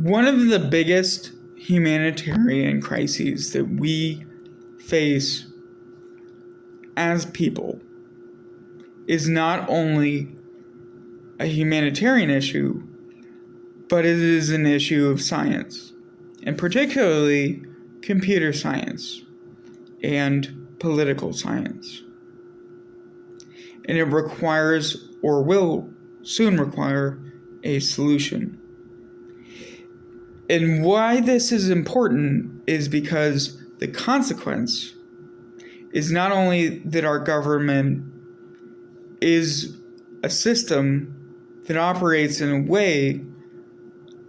One of the biggest humanitarian crises that we face as people is not only a humanitarian issue, but it is an issue of science, and particularly computer science and political science. And it requires, or will soon require, a solution. And why this is important is because the consequence is not only that our government is a system that operates in a way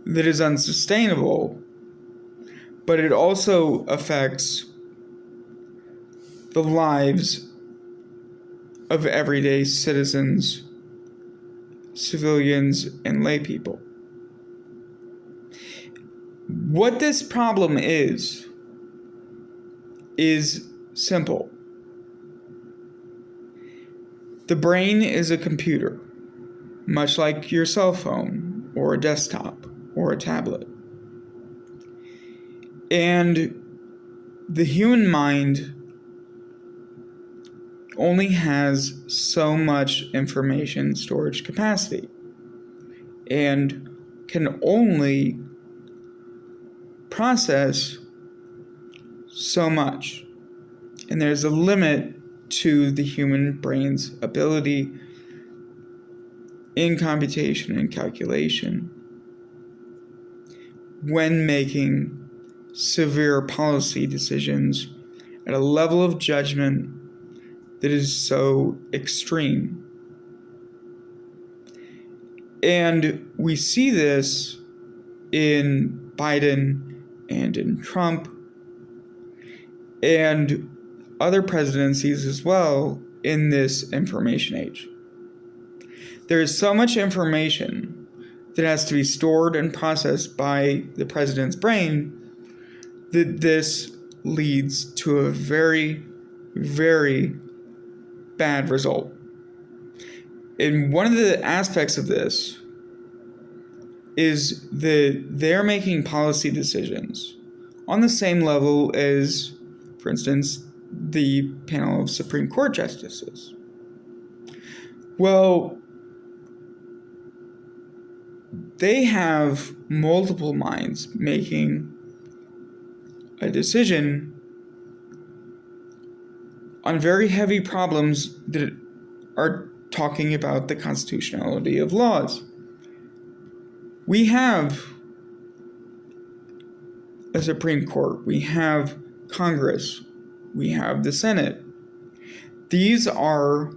that is unsustainable, but it also affects the lives of everyday citizens, civilians, and lay people. What this problem is simple. The brain is a computer, much like your cell phone or a desktop or a tablet. And the human mind only has so much information storage capacity and can only process so much. And there's a limit to the human brain's ability in computation and calculation when making severe policy decisions at a level of judgment that is so extreme. And we see this in Biden and in Trump and other presidencies as well in this information age. There is so much information that has to be stored and processed by the president's brain that this leads to a very, very bad result. And one of the aspects of this is that they're making policy decisions on the same level as, for instance, the panel of Supreme Court justices. Well, they have multiple minds making a decision on very heavy problems that are talking about the constitutionality of laws. We have a Supreme Court, we have Congress, we have the Senate. These are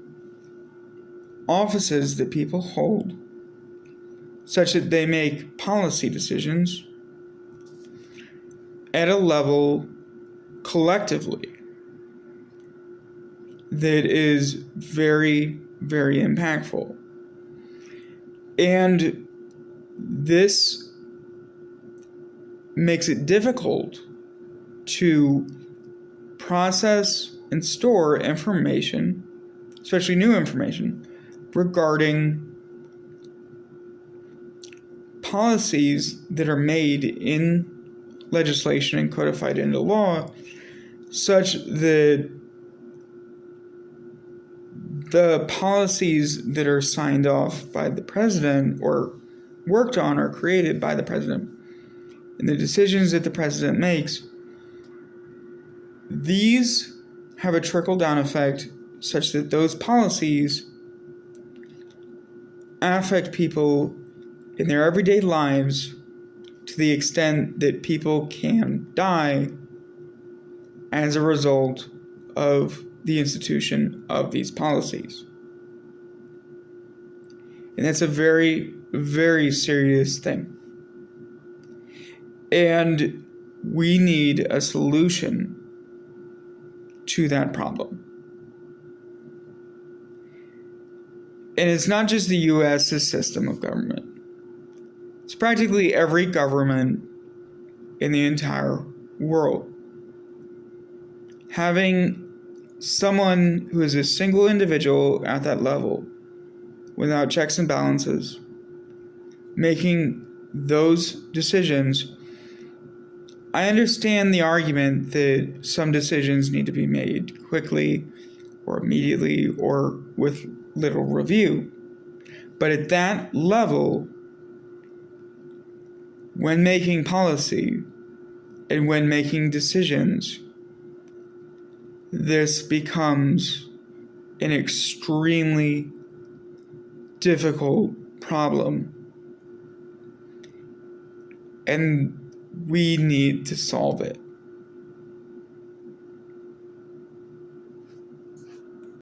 offices that people hold such that they make policy decisions at a level collectively that is very, very impactful. And this makes it difficult to process and store information, especially new information, regarding policies that are made in legislation and codified into law, such that the policies that are signed off by the president or worked on or created by the president and the decisions that the president makes, these have a trickle-down effect such that those policies affect people in their everyday lives to the extent that people can die as a result of the institution of these policies. And that's a very, very serious thing. And we need a solution to that problem. And it's not just the U.S.'s system of government. It's practically every government in the entire world. Having someone who is a single individual at that level, without checks and balances, making those decisions, I understand the argument that some decisions need to be made quickly or immediately or with little review. But at that level, when making policy and when making decisions, this becomes an extremely difficult problem. And we need to solve it.